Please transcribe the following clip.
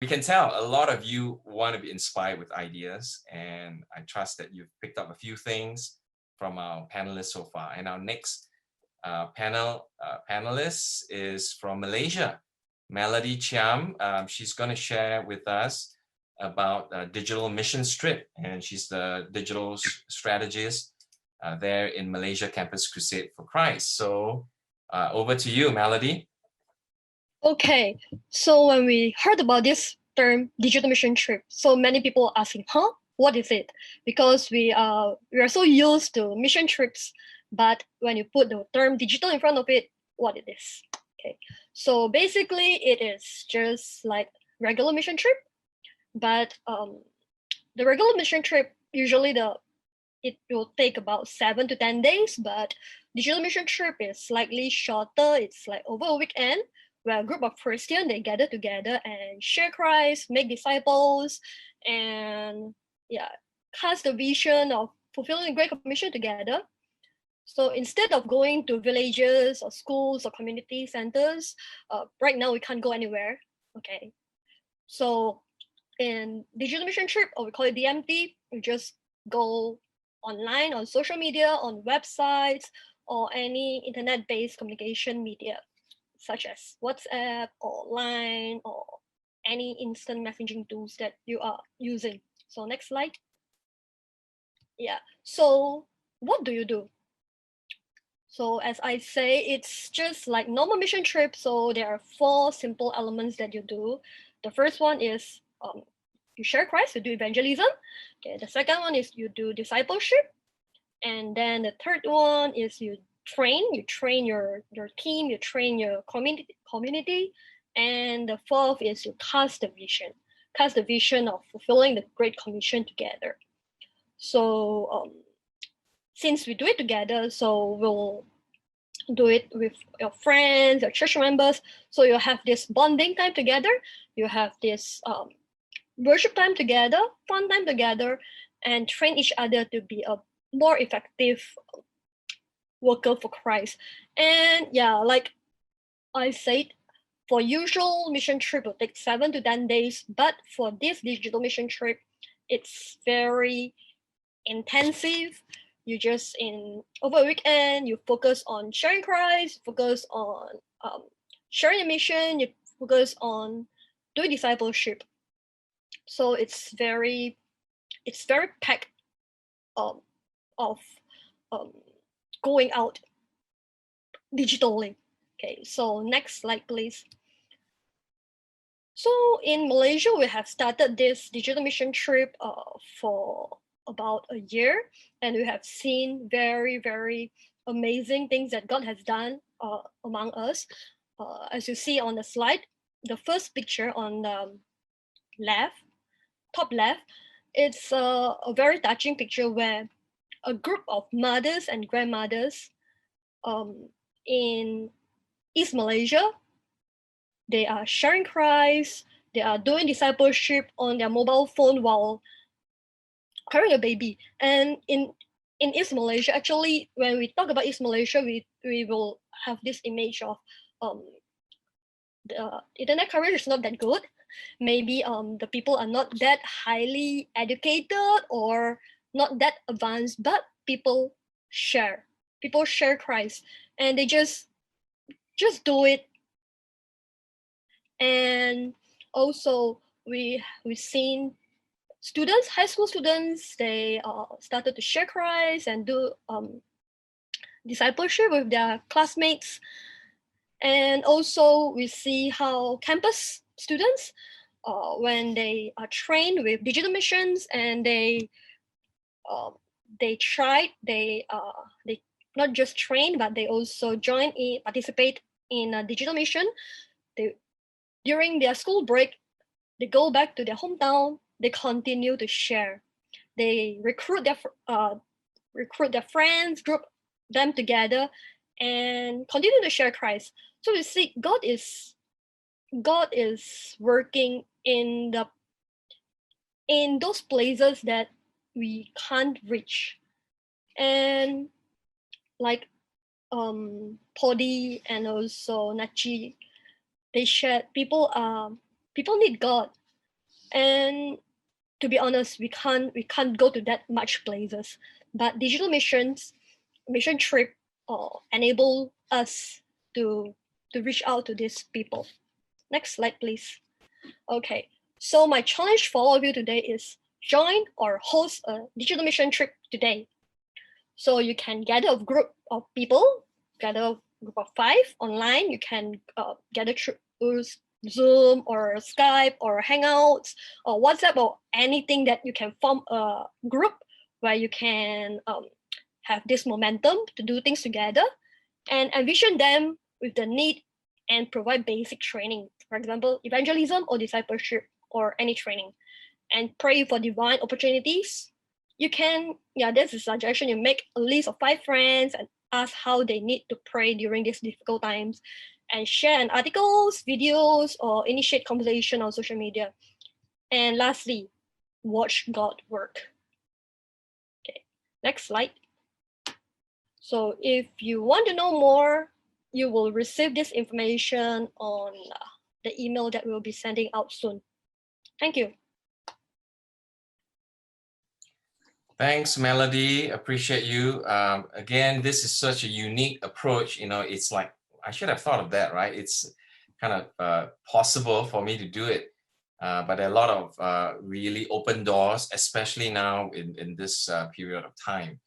we can tell a lot of you want to be inspired with ideas, and I trust that you've picked up a few things from our panelists so far. And our next panelist is from Malaysia, Melody Chiam. She's going to share with us about a digital mission trip, and she's the digital strategist there in Malaysia Campus Crusade for Christ. So over to you, Melody. Okay, so when we heard about this term digital mission trip, so many people asking, huh, what is it? Because we are so used to mission trips, but when you put the term digital in front of it, what it is? Okay, so basically it is just like regular mission trip, but the regular mission trip usually it will take about 7 to 10 days, but digital mission trip is slightly shorter. It's like over a weekend, where a group of Christians, they gather together and share Christ, make disciples, and cast the vision of fulfilling the Great Commission together. So instead of going to villages or schools or community centers, right now we can't go anywhere. Okay, so in digital mission trip, or we call it DMT, we just go online on social media, on websites, or any internet-based communication media, such as WhatsApp or Line or any instant messaging tools that you are using. So next slide. Yeah, so what do you do? So as I say, it's just like normal mission trip. So there are 4 simple elements that you do. The first one is you share Christ, you do evangelism. Okay, the second one is you do discipleship. And then the third one is you train your team, you train your community. And the fourth is you cast the vision of fulfilling the Great Commission together. So since we do it together, so we'll do it with your friends, your church members. So you have this bonding time together, you have this worship time together, fun time together, and train each other to be a more effective worker for Christ. And like I said, for usual mission trip will take 7 to 10 days, but for this digital mission trip, it's very intensive. You just over a weekend, you focus on sharing Christ, focus on sharing a mission, you focus on doing discipleship. So it's very packed of going out digitally. Okay, so next slide, please. So in Malaysia, we have started this digital mission trip for about a year, and we have seen very, very amazing things that God has done among us. As you see on the slide, the first picture on the top left, it's a very touching picture where a group of mothers and grandmothers in East Malaysia, they are sharing Christ, they are doing discipleship on their mobile phone while carrying a baby. And in East Malaysia, actually, when we talk about East Malaysia, we will have this image of the internet coverage is not that good. Maybe the people are not that highly educated or not that advanced, but people share Christ, and they just do it. And also we've seen students, high school students, they started to share Christ and do discipleship with their classmates. And also we see how campus students, when they are trained with digital missions, and they not just train, but they also participate in a digital mission. During their school break, they go back to their hometown, they continue to share. They recruit their friends, group them together, and continue to share Christ. So you see, God is working in those places that we can't reach. And like Podi and also Nachi, they shared people need God. And to be honest, we can't go to that much places. But digital mission trip enable us to reach out to these people. Next slide, please. Okay, so my challenge for all of you today is join or host a digital mission trip today. So you can gather a group of people, gather a group of 5 online. You can gather through Zoom or Skype or Hangouts or WhatsApp or anything that you can form a group where you can have this momentum to do things together and envision them with the need and provide basic training. For example, evangelism or discipleship or any training, and pray for divine opportunities. You can, there's a suggestion. You make a list of 5 friends and ask how they need to pray during these difficult times, and share articles, videos, or initiate conversation on social media. And lastly, watch God work. Okay, next slide. So if you want to know more, you will receive this information on the email that we'll be sending out soon. Thank you. Thanks, Melody. Appreciate you. Again, this is such a unique approach. You know, it's like, I should have thought of that, right? It's kind of possible for me to do it. But there are a lot of really open doors, especially now in this period of time.